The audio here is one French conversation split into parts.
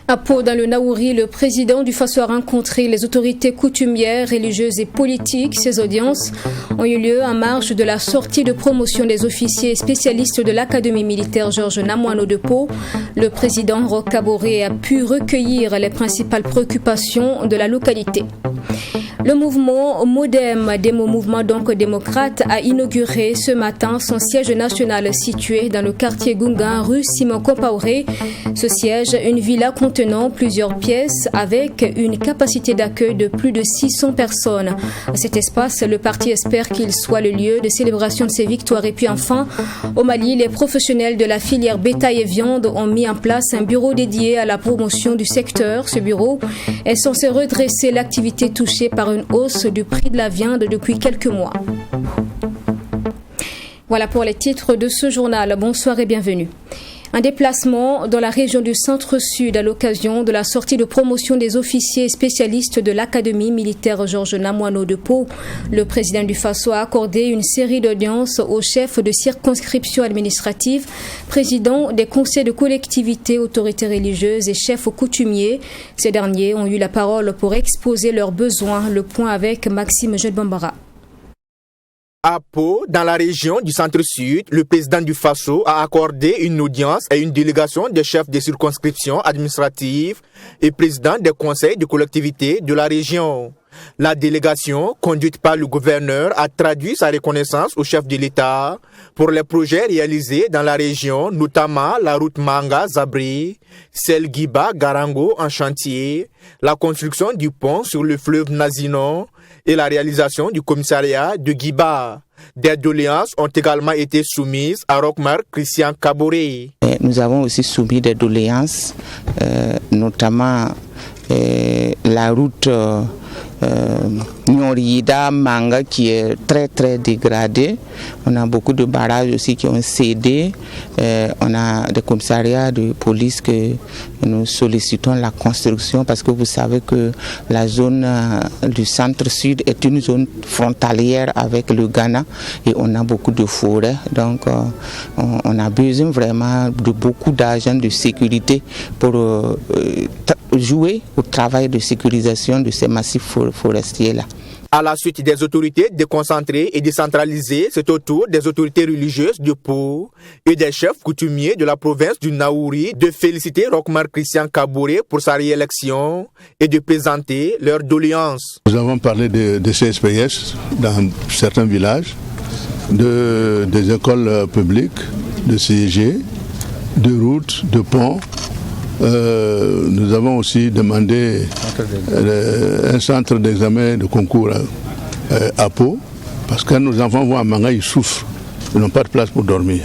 À Pau, dans le Naouri, le président du Faso a rencontré les autorités coutumières, religieuses et politiques. Ces audiences ont eu lieu en marge de la sortie de promotion des officiers et spécialistes de l'Académie militaire Georges Namoiano de Pau. Le président Roch Kaboré a pu recueillir les principales préoccupations de la localité. Le mouvement MODEM, mouvement donc démocrate, a inauguré ce matin son siège national situé dans le quartier Gunga, rue Simon Compaoré. Ce siège, une villa contenant plusieurs pièces avec une capacité d'accueil de plus de 600 personnes. À cet espace, le parti espère qu'il soit le lieu de célébration de ses victoires. Et puis enfin, au Mali, les professionnels de la filière bétail et viande ont mis en place un bureau dédié à la promotion du secteur. Ce bureau est censé redresser l'activité touchée par une hausse du prix de la viande depuis quelques mois. Voilà pour les titres de ce journal. Bonsoir et bienvenue. Un déplacement dans la région du Centre-Sud à l'occasion de la sortie de promotion des officiers spécialistes de l'Académie militaire Georges Namoiano de Pau. Le président du Faso a accordé une série d'audiences aux chefs de circonscription administrative, présidents des conseils de collectivités, autorités religieuses et chefs coutumiers. Ces derniers ont eu la parole pour exposer leurs besoins. Le point avec Maxime Jeune-Bambara. À Pau, dans la région du Centre-Sud, le président du Faso a accordé une audience à une délégation des chefs de circonscription administrative et présidents des conseils de collectivité de la région. La délégation, conduite par le gouverneur, a traduit sa reconnaissance au chef de l'État pour les projets réalisés dans la région, notamment la route Manga-Zabri, celle Guiba-Garango en chantier, la construction du pont sur le fleuve Nazino et la réalisation du commissariat de Guiba. Des doléances ont également été soumises à Roch-Marc Christian Kaboré. Nous avons aussi soumis des doléances, notamment la route Nyorida Manga qui est très dégradée. On a beaucoup de barrages aussi qui ont cédé. On a des commissariats de police que nous sollicitons la construction parce que vous savez que la zone du centre-sud est une zone frontalière avec le Ghana et on a beaucoup de forêts. Donc on a besoin vraiment de beaucoup d'agents de sécurité pour jouer au travail de sécurisation de ces massifs forestiers-là. À la suite des autorités déconcentrées et décentralisées, c'est au tour des autorités religieuses de Pau et des chefs coutumiers de la province du Naouri de féliciter Roch-Marc Christian Kaboré pour sa réélection et de présenter leurs doléances. Nous avons parlé de CSPS dans certains villages, des écoles publiques, de CIG, de routes, de ponts. Nous avons aussi demandé un centre d'examen de concours à Pau, parce que quand nos enfants vont à Manga, ils souffrent, ils n'ont pas de place pour dormir.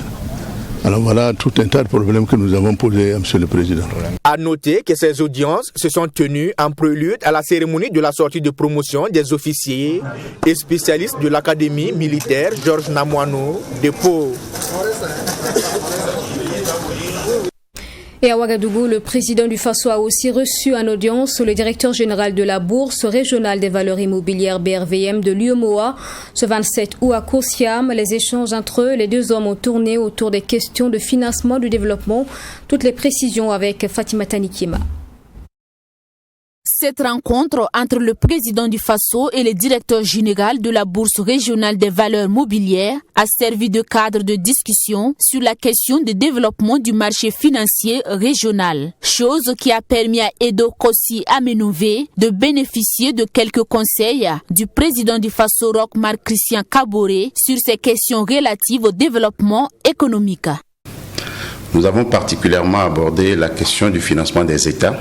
Alors voilà tout un tas de problèmes que nous avons posés à M. le Président. À noter que ces audiences se sont tenues en prélude à la cérémonie de la sortie de promotion des officiers et spécialistes de l'Académie militaire Georges Namoiano de Pau. Et à Ouagadougou, le président du Faso a aussi reçu en audience le directeur général de la Bourse régionale des valeurs immobilières BRVM de l'UEMOA. Ce 27 août à Kosiam, les échanges entre les deux hommes ont tourné autour des questions de financement du développement. Toutes les précisions avec Fatima Tanikima. Cette rencontre entre le président du Faso et le directeur général de la Bourse régionale des valeurs mobilières a servi de cadre de discussion sur la question du développement du marché financier régional, chose qui a permis à Edo Kossi Amenové de bénéficier de quelques conseils du président du Faso Roch-Marc Christian Kaboré sur ces questions relatives au développement économique. Nous avons particulièrement abordé la question du financement des États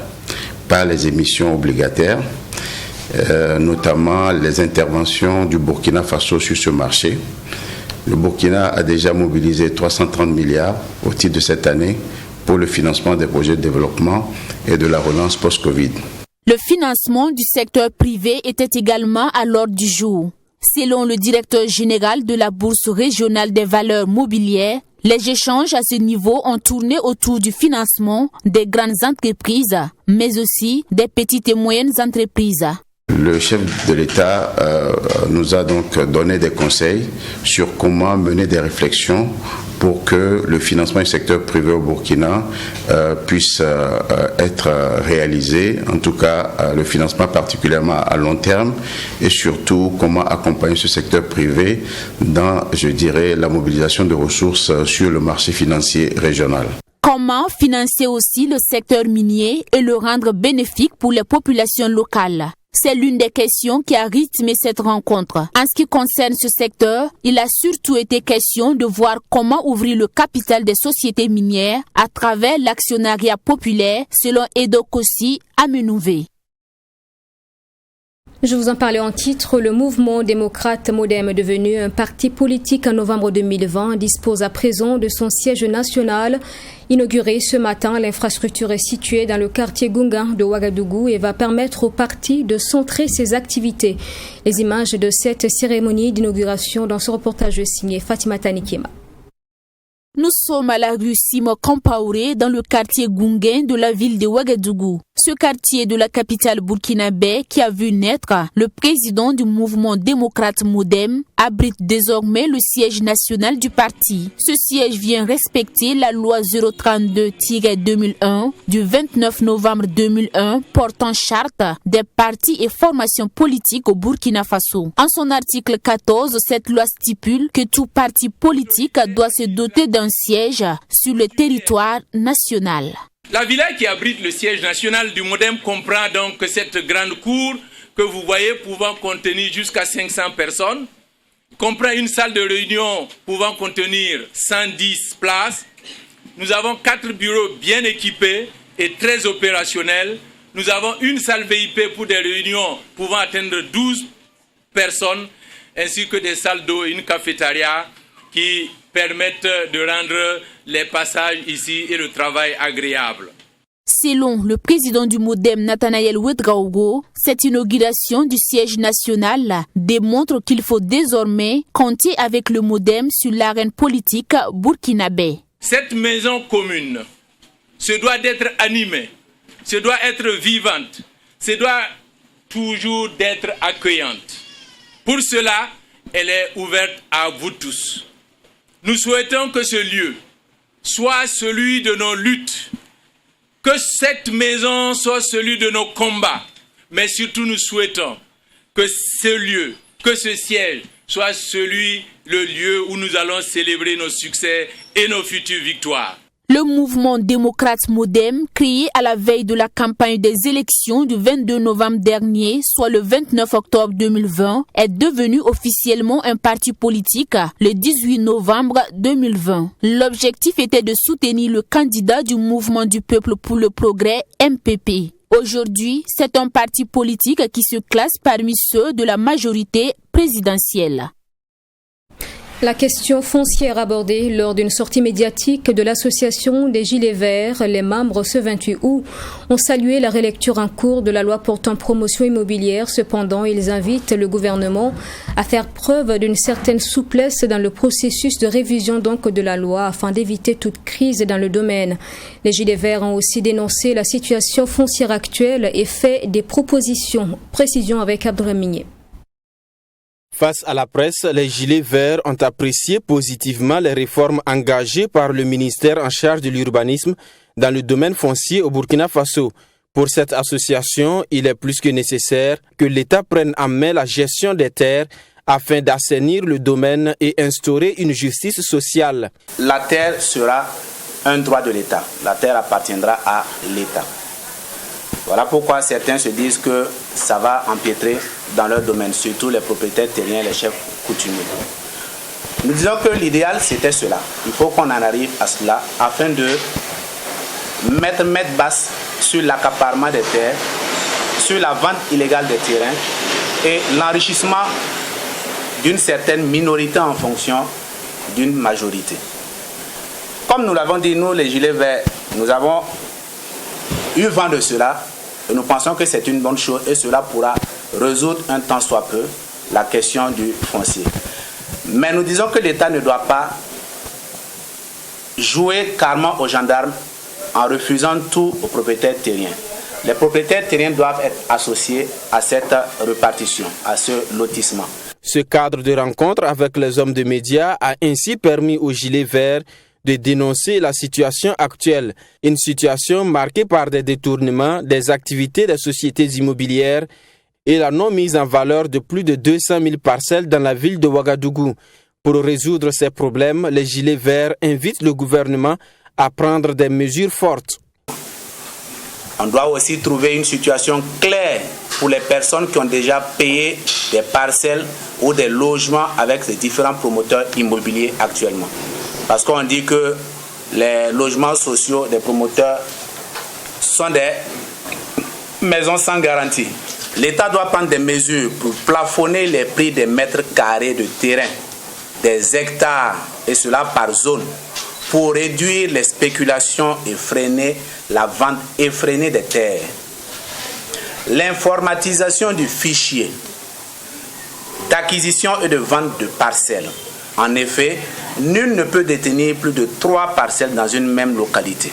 par les émissions obligataires, notamment les interventions du Burkina Faso sur ce marché. Le Burkina a déjà mobilisé 330 milliards au titre de cette année pour le financement des projets de développement et de la relance post-Covid. Le financement du secteur privé était également à l'ordre du jour. Selon le directeur général de la Bourse régionale des valeurs mobilières, les échanges à ce niveau ont tourné autour du financement des grandes entreprises, mais aussi des petites et moyennes entreprises. Le chef de l'État nous a donc donné des conseils sur comment mener des réflexions pour que le financement du secteur privé au Burkina puisse être réalisé, en tout cas le financement particulièrement à long terme, et surtout comment accompagner ce secteur privé dans, je dirais, la mobilisation de ressources sur le marché financier régional. Comment financer aussi le secteur minier et le rendre bénéfique pour les populations locales? C'est l'une des questions qui a rythmé cette rencontre. En ce qui concerne ce secteur, il a surtout été question de voir comment ouvrir le capital des sociétés minières à travers l'actionnariat populaire, selon Edo Kossi Amenouvé. Je vous en parlais en titre, le mouvement démocrate MODEM, devenu un parti politique en novembre 2020, dispose à présent de son siège national. Inauguré ce matin, l'infrastructure est située dans le quartier Gunga de Ouagadougou et va permettre au parti de centrer ses activités. Les images de cette cérémonie d'inauguration dans ce reportage signé Fatima Tanikema. Nous sommes à la rue Simo Kampaoré dans le quartier Gunga de la ville de Ouagadougou. Ce quartier de la capitale burkinabé qui a vu naître le président du mouvement démocrate MODEM abrite désormais le siège national du parti. Ce siège vient respecter la loi 032-2001 du 29 novembre 2001 portant charte des partis et formations politiques au Burkina Faso. En son article 14, cette loi stipule que tout parti politique doit se doter d'un siège sur le territoire national. La villa qui abrite le siège national du MODEM comprend donc cette grande cour que vous voyez pouvant contenir jusqu'à 500 personnes, comprend une salle de réunion pouvant contenir 110 places. Nous avons 4 bureaux bien équipés et très opérationnels. Nous avons une salle VIP pour des réunions pouvant atteindre 12 personnes, ainsi que des salles d'eau et une cafétéria qui permettent de rendre les passages ici et le travail agréable. Selon le président du MODEM, Nathanaël Ouedraogo, cette inauguration du siège national démontre qu'il faut désormais compter avec le MODEM sur l'arène politique burkinabé. Cette maison commune se doit d'être animée, se doit être vivante, se doit toujours d'être accueillante. Pour cela, elle est ouverte à vous tous. Nous souhaitons que ce lieu soit celui de nos luttes, que cette maison soit celui de nos combats, mais surtout nous souhaitons que ce lieu, que ce siège soit le lieu où nous allons célébrer nos succès et nos futures victoires. Le mouvement démocrate MODEM, créé à la veille de la campagne des élections du 22 novembre dernier, soit le 29 octobre 2020, est devenu officiellement un parti politique le 18 novembre 2020. L'objectif était de soutenir le candidat du mouvement du peuple pour le progrès, MPP. Aujourd'hui, c'est un parti politique qui se classe parmi ceux de la majorité présidentielle. La question foncière abordée lors d'une sortie médiatique de l'association des Gilets Verts, les membres ce 28 août ont salué la relecture en cours de la loi portant promotion immobilière. Cependant, ils invitent le gouvernement à faire preuve d'une certaine souplesse dans le processus de révision de la loi afin d'éviter toute crise dans le domaine. Les Gilets Verts ont aussi dénoncé la situation foncière actuelle et fait des propositions. Précision avec Abdraminé. Face à la presse, les Gilets Verts ont apprécié positivement les réformes engagées par le ministère en charge de l'urbanisme dans le domaine foncier au Burkina Faso. Pour cette association, il est plus que nécessaire que l'État prenne en main la gestion des terres afin d'assainir le domaine et instaurer une justice sociale. La terre sera un droit de l'État. La terre appartiendra à l'État. Voilà pourquoi certains se disent que ça va empiétrer dans leur domaine, surtout les propriétaires terriens, les chefs coutumiers. Nous disons que l'idéal c'était cela. Il faut qu'on en arrive à cela afin de mettre basse sur l'accaparement des terres, sur la vente illégale des terrains et l'enrichissement d'une certaine minorité en fonction d'une majorité. Comme nous l'avons dit, nous les Gilets Verts, nous avons eu vent de cela et nous pensons que c'est une bonne chose et cela pourra résoudre un tant soit peu la question du foncier. Mais nous disons que l'État ne doit pas jouer carrément aux gendarmes en refusant tout aux propriétaires terriens. Les propriétaires terriens doivent être associés à cette répartition, à ce lotissement. Ce cadre de rencontre avec les hommes de médias a ainsi permis aux Gilets verts de dénoncer la situation actuelle, une situation marquée par des détournements des activités des sociétés immobilières et la non-mise en valeur de plus de 200 000 parcelles dans la ville de Ouagadougou. Pour résoudre ces problèmes, les Gilets verts invitent le gouvernement à prendre des mesures fortes. On doit aussi trouver une situation claire pour les personnes qui ont déjà payé des parcelles ou des logements avec les différents promoteurs immobiliers actuellement. Parce qu'on dit que les logements sociaux des promoteurs sont des maisons sans garantie. L'État doit prendre des mesures pour plafonner les prix des mètres carrés de terrain, des hectares, et cela par zone, pour réduire les spéculations et freiner la vente effrénée des terres. L'informatisation du fichier d'acquisition et de vente de parcelles. En effet, nul ne peut détenir plus de 3 parcelles dans une même localité.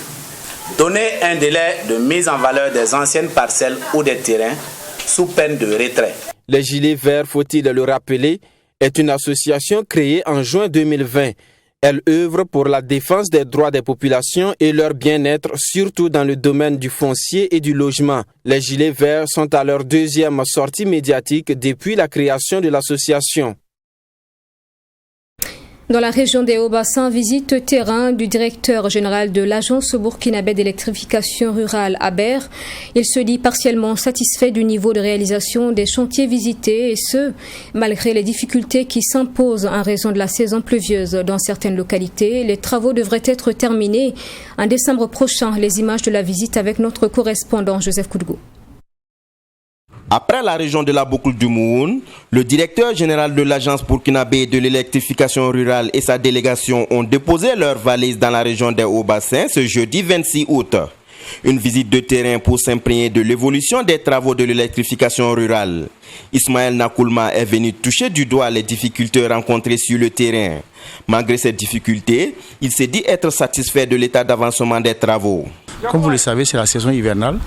Donner un délai de mise en valeur des anciennes parcelles ou des terrains sous peine de retrait. Les Gilets verts, faut-il le rappeler, est une association créée en juin 2020. Elle œuvre pour la défense des droits des populations et leur bien-être, surtout dans le domaine du foncier et du logement. Les Gilets verts sont à leur deuxième sortie médiatique depuis la création de l'association. Dans la région des Hauts-Bassins, visite terrain du directeur général de l'Agence burkinabé d'électrification rurale, ABER. Il se dit partiellement satisfait du niveau de réalisation des chantiers visités et ce, malgré les difficultés qui s'imposent en raison de la saison pluvieuse dans certaines localités. Les travaux devraient être terminés en décembre prochain. Les images de la visite avec notre correspondant Joseph Koudgou. Après la région de la boucle du Moun, le directeur général de l'Agence burkinabé de l'électrification rurale et sa délégation ont déposé leurs valises dans la région des Hauts-Bassins ce jeudi 26 août. Une visite de terrain pour s'imprégner de l'évolution des travaux de l'électrification rurale. Ismaël Nakoulma est venu toucher du doigt les difficultés rencontrées sur le terrain. Malgré ces difficultés, il s'est dit être satisfait de l'état d'avancement des travaux. Comme vous le savez, c'est la saison hivernale.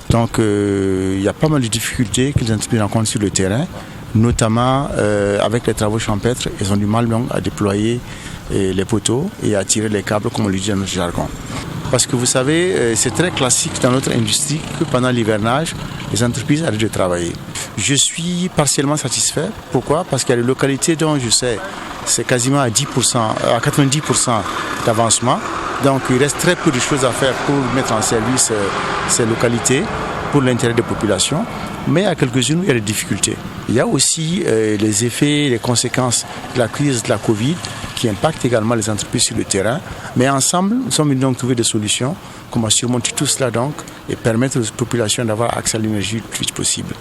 Donc il y a pas mal de difficultés que les entreprises rencontrent sur le terrain, notamment avec les travaux champêtres. Ils ont du mal donc à déployer les poteaux et à tirer les câbles, comme on le dit dans notre jargon. Parce que vous savez, c'est très classique dans notre industrie que pendant l'hivernage, les entreprises arrêtent de travailler. Je suis partiellement satisfait. Pourquoi ? Parce qu'il y a des localités dont je sais, c'est quasiment à 10%, à 90% d'avancement. Donc il reste très peu de choses à faire pour mettre en service ces localités pour l'intérêt des populations. Mais à quelques-unes, il y a des difficultés. Il y a aussi les effets, les conséquences de la crise de la Covid qui impactent également les entreprises sur le terrain. Mais ensemble, nous sommes venus donc trouver des solutions, comment surmonter tout cela donc et permettre aux populations d'avoir accès à l'énergie le plus vite possible.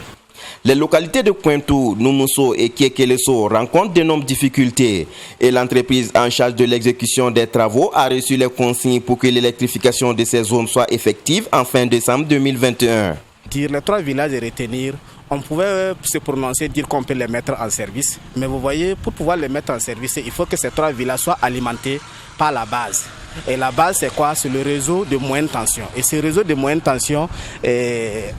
Les localités de Pointou, Noumousso et Kiekeleso rencontrent d'énormes difficultés et l'entreprise en charge de l'exécution des travaux a reçu les consignes pour que l'électrification de ces zones soit effective en fin décembre 2021. Les 3 villages à retenir, on pouvait se prononcer, dire qu'on peut les mettre en service. Mais vous voyez, pour pouvoir les mettre en service, il faut que ces 3 villages soient alimentés par la base. Et la base, c'est quoi? C'est le réseau de moyenne tension. Et ce réseau de moyenne tension est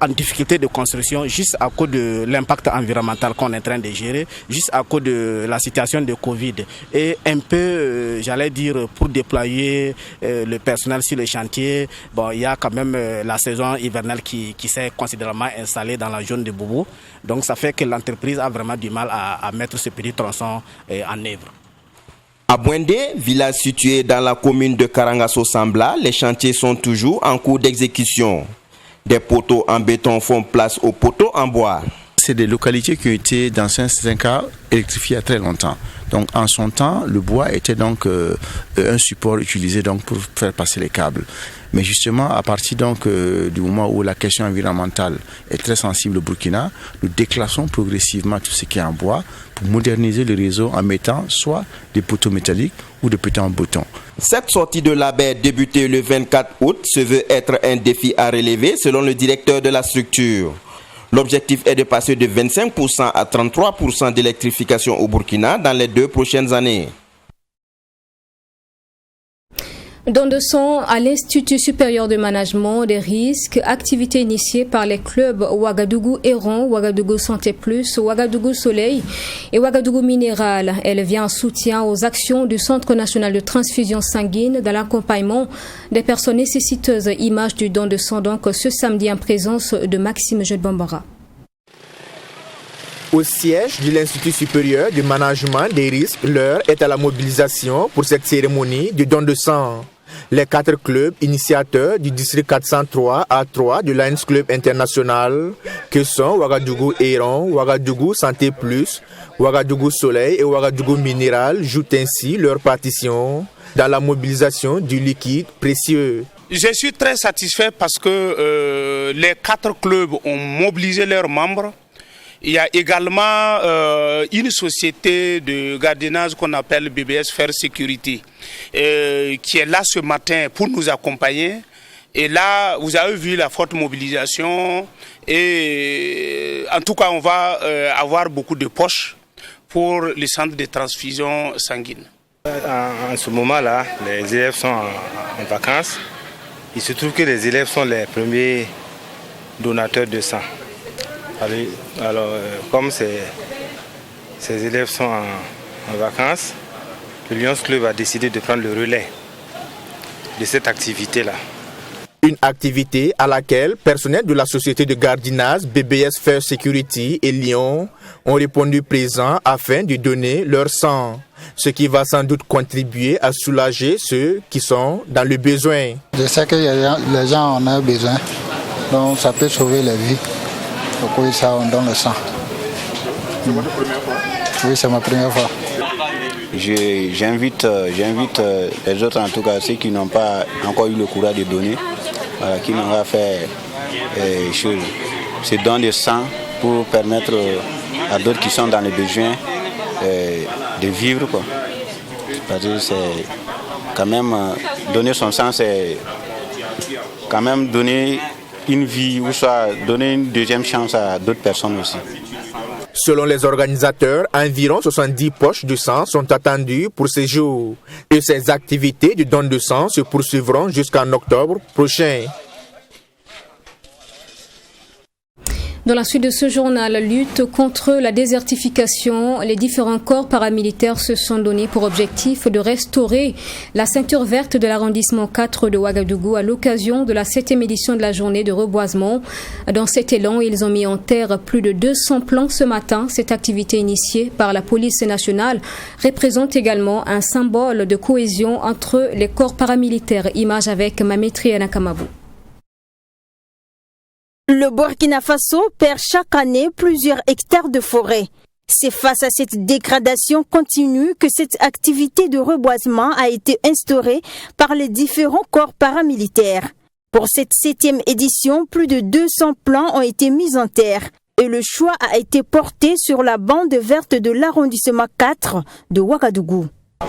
en difficulté de construction juste à cause de l'impact environnemental qu'on est en train de gérer, juste à cause de la situation de Covid. Et un peu, j'allais dire, pour déployer le personnel sur les chantiers, bon, il y a quand même la saison hivernale qui s'est considérablement installée dans la zone de Boubou. Donc ça fait que l'entreprise a vraiment du mal à mettre ce petit tronçon en œuvre. À Bouendé, village situé dans la commune de Karangasso-Sambla, les chantiers sont toujours en cours d'exécution. Des poteaux en béton font place aux poteaux en bois. C'est des localités qui ont été dans certains cas électrifiées il y a très longtemps. Donc en son temps, le bois était donc un support utilisé donc pour faire passer les câbles. Mais justement, à partir donc du moment où la question environnementale est très sensible au Burkina, nous déclassons progressivement tout ce qui est en bois pour moderniser le réseau en mettant soit des poteaux métalliques ou des poteaux en béton. Cette sortie de la baie débutée le 24 août se veut être un défi à relever selon le directeur de la structure. L'objectif est de passer de 25% à 33% d'électrification au Burkina dans les 2 prochaines années. Don de sang à l'Institut supérieur de management des risques, activité initiée par les clubs Ouagadougou Héron, Ouagadougou Santé Plus, Ouagadougou Soleil et Ouagadougou Minéral. Elle vient en soutien aux actions du Centre national de transfusion sanguine dans l'accompagnement des personnes nécessiteuses. Image du don de sang donc ce samedi en présence de Maxime Jeune-Bambara. Au siège de l'Institut supérieur de management des risques, l'heure est à la mobilisation pour cette cérémonie de don de sang. Les 4 clubs initiateurs du district 403 A3 de Lions Club International, que sont Ouagadougou Héron, Ouagadougou Santé Plus, Ouagadougou Soleil et Ouagadougou Minéral, jouent ainsi leur partition dans la mobilisation du liquide précieux. Je suis très satisfait parce que les 4 clubs ont mobilisé leurs membres. Il y a également une société de gardiennage qu'on appelle BBS Fair Security qui est là ce matin pour nous accompagner. Et là, vous avez vu la forte mobilisation et en tout cas, on va avoir beaucoup de poches pour les centres de transfusion sanguine. En ce moment-là, les élèves sont en vacances. Il se trouve que les élèves sont les premiers donateurs de sang. Alors, comme ces élèves sont en vacances, le Lions Club a décidé de prendre le relais de cette activité-là. Une activité à laquelle personnel de la société de gardiennage BBS Fair Security et Lyon ont répondu présent afin de donner leur sang, ce qui va sans doute contribuer à soulager ceux qui sont dans le besoin. Je sais que les gens en ont besoin, donc ça peut sauver les vies. Pourquoi ça, on donne le sang. C'est votre première fois? Oui, c'est ma première fois. J'invite les autres, en tout cas ceux qui n'ont pas encore eu le courage de donner, qui n'ont pas fait ce don de sang pour permettre à d'autres qui sont dans les besoins de vivre. Quoi. Parce que c'est quand même donner son sang, c'est quand même donner une vie ou soit donner une deuxième chance à d'autres personnes aussi. Selon les organisateurs, environ 70 poches de sang sont attendues pour ces jours. Et ces activités de don de sang se poursuivront jusqu'en octobre prochain. Dans la suite de ce journal, la lutte contre la désertification, les différents corps paramilitaires se sont donnés pour objectif de restaurer la ceinture verte de l'arrondissement 4 de Ouagadougou à l'occasion de la 7e édition de la journée de reboisement. Dans cet élan, ils ont mis en terre plus de 200 plants ce matin. Cette activité initiée par la police nationale représente également un symbole de cohésion entre les corps paramilitaires. Image avec Mamétri Anakamabou. Le Burkina Faso perd chaque année plusieurs hectares de forêt. C'est face à cette dégradation continue que cette activité de reboisement a été instaurée par les différents corps paramilitaires. Pour cette 7e édition, plus de 200 plants ont été mis en terre et le choix a été porté sur la bande verte de l'arrondissement 4 de Ouagadougou.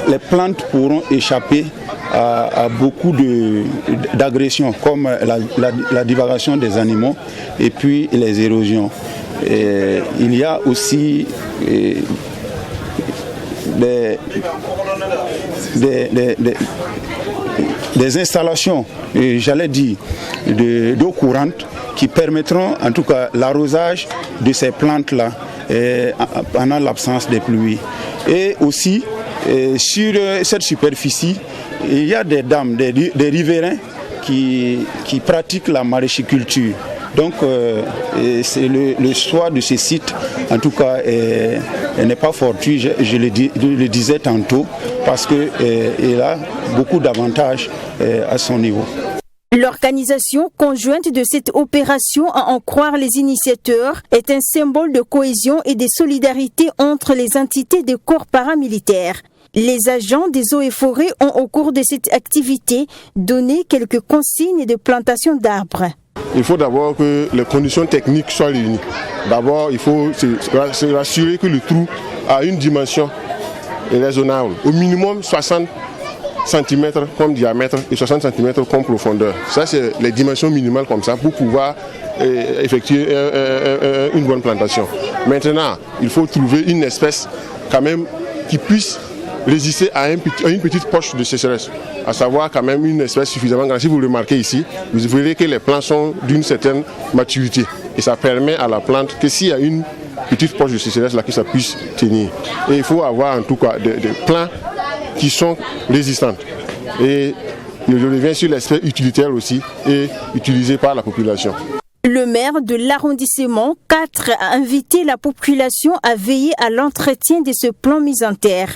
Les plantes pourront échapper à beaucoup d'agressions comme la divagation des animaux et puis les érosions. Et il y a aussi des installations, j'allais dire, d'eau courante qui permettront en tout cas l'arrosage de ces plantes-là pendant l'absence des pluies. Et aussi, sur cette superficie, il y a des dames, des riverains qui pratiquent la maraîchiculture. Donc, c'est le choix de ces sites, en tout cas, n'est pas fortuit, je le disais tantôt, parce qu'il a beaucoup d'avantages à son niveau. L'organisation conjointe de cette opération, à en croire les initiateurs, est un symbole de cohésion et de solidarité entre les entités des corps paramilitaires. Les agents des eaux et forêts ont, au cours de cette activité, donné quelques consignes de plantation d'arbres. Il faut d'abord que les conditions techniques soient réunies. D'abord, il faut se rassurer que le trou a une dimension raisonnable. Au minimum 60 cm comme diamètre et 60 cm comme profondeur. Ça, c'est les dimensions minimales comme ça pour pouvoir effectuer une bonne plantation. Maintenant, il faut trouver une espèce quand même qui puisse résister à une petite poche de sécheresse, à savoir quand même une espèce suffisamment grande. Si vous remarquez ici, vous verrez que les plants sont d'une certaine maturité et ça permet à la plante que s'il y a une petite poche de sécheresse là, que ça puisse tenir. Et il faut avoir en tout cas des plants qui sont résistants. Et je reviens sur l'aspect utilitaire aussi et utilisé par la population. Le maire de l'arrondissement 4 a invité la population à veiller à l'entretien de ce plan mis en terre.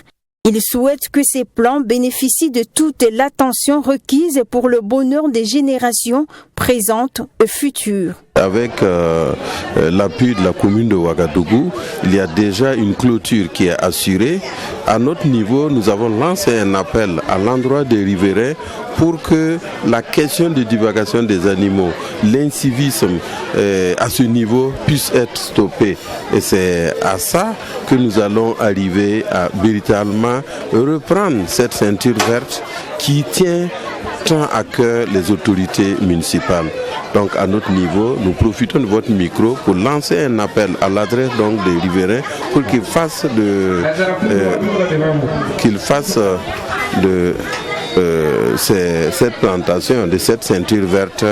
Il souhaite que ces plans bénéficient de toute l'attention requise pour le bonheur des générations présentes et futures. Avec l'appui de la commune de Ouagadougou, il y a déjà une clôture qui est assurée. À notre niveau, nous avons lancé un appel à l'endroit des riverains pour que la question de divagation des animaux, l'incivisme à ce niveau puisse être stoppé. Et c'est à ça que nous allons arriver à véritablement reprendre cette ceinture verte qui tient tant à cœur les autorités municipales. Donc à notre niveau, nous profitons de votre micro pour lancer un appel à l'adresse donc des riverains pour qu'ils fassent cette plantation, de cette ceinture verte,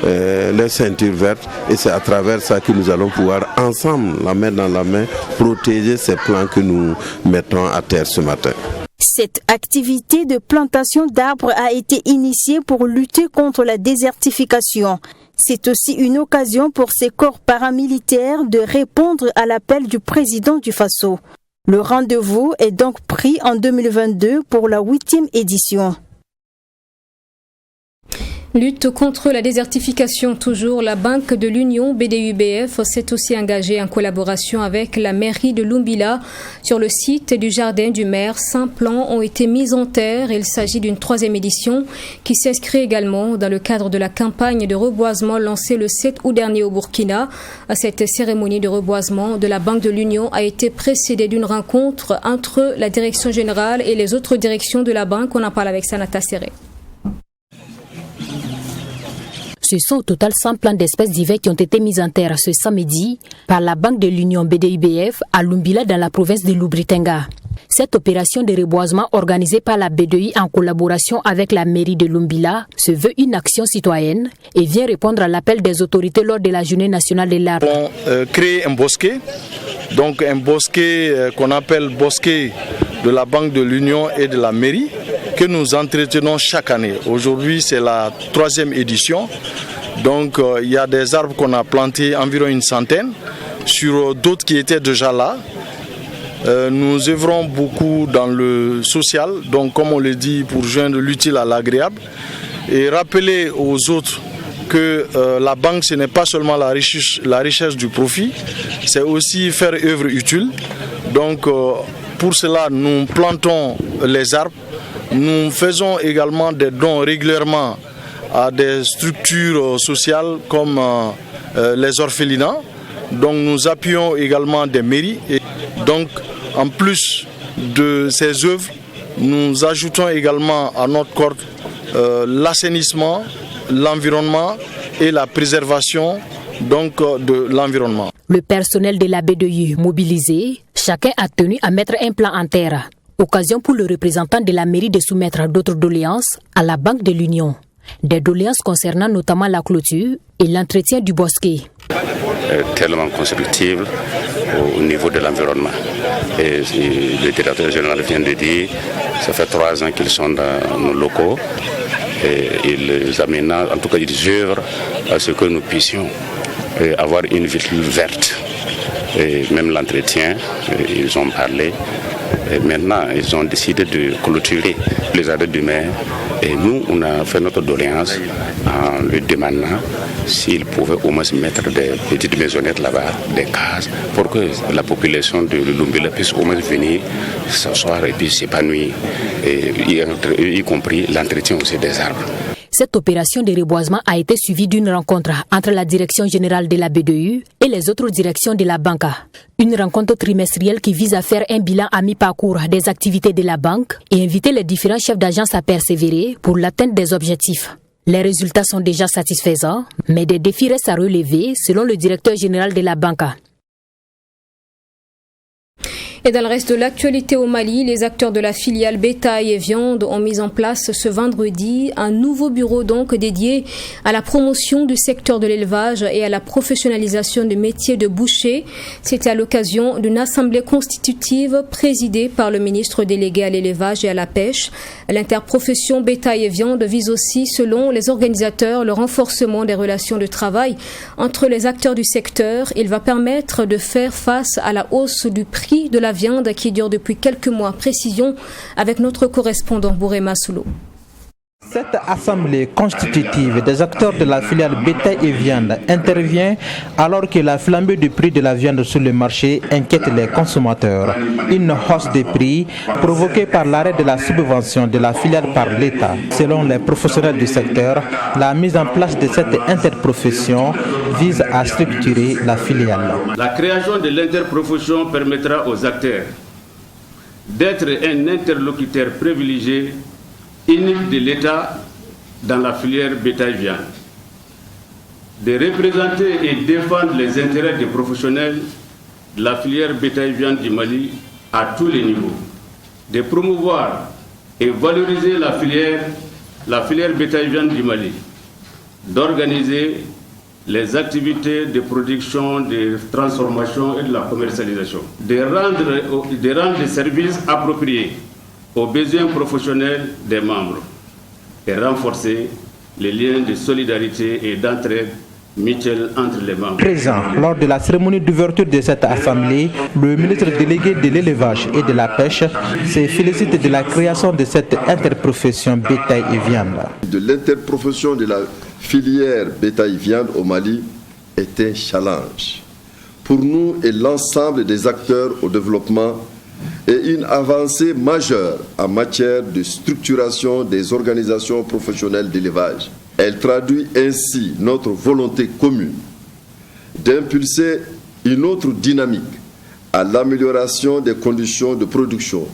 les ceintures vertes, et c'est à travers ça que nous allons pouvoir ensemble, la main dans la main, protéger ces plants que nous mettons à terre ce matin. Cette activité de plantation d'arbres a été initiée pour lutter contre la désertification. C'est aussi une occasion pour ces corps paramilitaires de répondre à l'appel du président du Faso. Le rendez-vous est donc pris en 2022 pour la 8e édition. Lutte contre la désertification toujours, la Banque de l'Union BDUBF s'est aussi engagée en collaboration avec la mairie de Lumbila. Sur le site du jardin du maire, 5 plants ont été mis en terre. Il s'agit d'une 3e édition qui s'inscrit également dans le cadre de la campagne de reboisement lancée le 7 août dernier au Burkina. Cette cérémonie de reboisement de la Banque de l'Union a été précédée d'une rencontre entre la direction générale et les autres directions de la banque. On en parle avec Sanata Serré. Ce sont au total 100 plants d'espèces diverses qui ont été mis en terre ce samedi par la Banque de l'Union BDUBF à Lumbila dans la province de Lubritanga. Cette opération de reboisement organisée par la BDI en collaboration avec la mairie de Lumbila se veut une action citoyenne et vient répondre à l'appel des autorités lors de la journée nationale de l'arbre. On crée un bosquet, donc un bosquet qu'on appelle bosquet de la Banque de l'Union et de la mairie, que nous entretenons chaque année. Aujourd'hui, c'est la 3e édition. Donc, il y a des arbres qu'on a plantés, environ une centaine, sur d'autres qui étaient déjà là. Nous œuvrons beaucoup dans le social, donc comme on le dit, pour joindre l'utile à l'agréable. Et rappeler aux autres que la banque, ce n'est pas seulement la richesse du profit, c'est aussi faire œuvre utile. Donc, pour cela, nous plantons les arbres. Nous faisons également des dons régulièrement à des structures sociales comme les orphelinats. Donc nous appuyons également des mairies. Et donc en plus de ces œuvres, nous ajoutons également à notre corde l'assainissement, l'environnement et la préservation donc, de l'environnement. Le personnel de la BDU mobilisé, chacun a tenu à mettre un plan en terre. Occasion pour le représentant de la mairie de soumettre d'autres doléances à la Banque de l'Union. Des doléances concernant notamment la clôture et l'entretien du bosquet. Tellement constructive au niveau de l'environnement. Et le directeur général vient de dire, ça fait 3 ans qu'ils sont dans nos locaux et ils aménagent, en tout cas ils œuvrent à ce que nous puissions avoir une ville verte. Et même l'entretien, ils ont parlé. Et maintenant, ils ont décidé de clôturer les arrêts du maire. Et nous, on a fait notre doléance en lui demandant s'il pouvait au moins mettre des petites maisonnettes là-bas, des cases, pour que la population de Lumbila puisse au moins venir s'asseoir et puis s'épanouir, y compris l'entretien aussi des arbres. Cette opération de reboisement a été suivie d'une rencontre entre la direction générale de la BDU et les autres directions de la banque. Une rencontre trimestrielle qui vise à faire un bilan à mi-parcours des activités de la banque et inviter les différents chefs d'agence à persévérer pour l'atteinte des objectifs. Les résultats sont déjà satisfaisants, mais des défis restent à relever, selon le directeur général de la Banca. Et dans le reste de l'actualité au Mali, les acteurs de la filiale bétail et viande ont mis en place ce vendredi un nouveau bureau dédié à la promotion du secteur de l'élevage et à la professionnalisation du métier de boucher. C'était à l'occasion d'une assemblée constitutive présidée par le ministre délégué à l'élevage et à la pêche. L'interprofession bétail et viande vise aussi, selon les organisateurs, le renforcement des relations de travail entre les acteurs du secteur. Il va permettre de faire face à la hausse du prix de la viande qui dure depuis quelques mois. Précision avec notre correspondant Bouré Massoulou. Cette assemblée constitutive des acteurs de la filiale bétail et viande intervient alors que la flambée du prix de la viande sur le marché inquiète les consommateurs. Une hausse des prix provoquée par l'arrêt de la subvention de la filiale par l'État. Selon les professionnels du secteur, la mise en place de cette interprofession vise à structurer la filiale. La création de l'interprofession permettra aux acteurs d'être un interlocuteur privilégié unique de l'État dans la filière bétail-viande, de représenter et défendre les intérêts des professionnels de la filière bétail-viande du Mali à tous les niveaux, de promouvoir et valoriser la filière bétail-viande du Mali, d'organiser les activités de production, de transformation et de la commercialisation, de rendre des services appropriés aux besoins professionnels des membres et renforcer les liens de solidarité et d'entraide mutuelle entre les membres. Présent lors de la cérémonie d'ouverture de cette assemblée, le ministre délégué de l'élevage et de la pêche se félicite de la création de cette interprofession bétail et viande. De l'interprofession de la filière bétail-viande au Mali est un challenge pour nous et l'ensemble des acteurs au développement et une avancée majeure en matière de structuration des organisations professionnelles d'élevage. Elle traduit ainsi notre volonté commune d'impulser une autre dynamique à l'amélioration des conditions de production,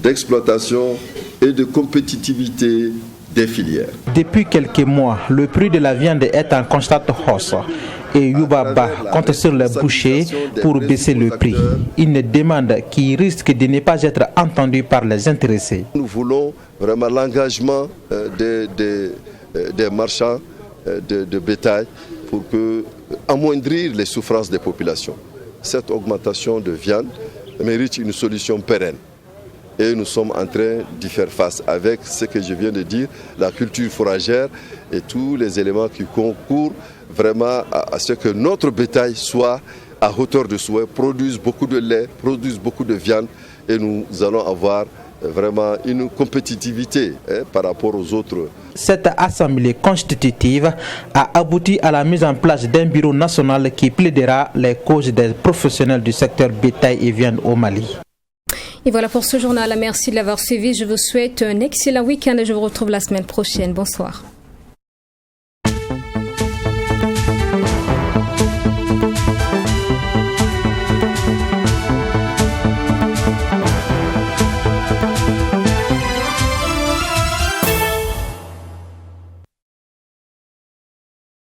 d'exploitation et de compétitivité des filières. Depuis quelques mois, le prix de la viande est en constante hausse et Yubaba compte sur les bouchers pour baisser le prix. Une demande qui risque de ne pas être entendue par les intéressés. Nous voulons vraiment l'engagement des marchands de bétail pour amoindrir les souffrances des populations. Cette augmentation de viande mérite une solution pérenne. Et nous sommes en train d'y faire face avec ce que je viens de dire, la culture fourragère et tous les éléments qui concourent vraiment à ce que notre bétail soit à hauteur de souhait, produise beaucoup de lait, produise beaucoup de viande et nous allons avoir vraiment une compétitivité par rapport aux autres. Cette assemblée constitutive a abouti à la mise en place d'un bureau national qui plaidera les causes des professionnels du secteur bétail et viande au Mali. Et voilà pour ce journal. Merci de l'avoir suivi. Je vous souhaite un excellent week-end et je vous retrouve la semaine prochaine. Bonsoir.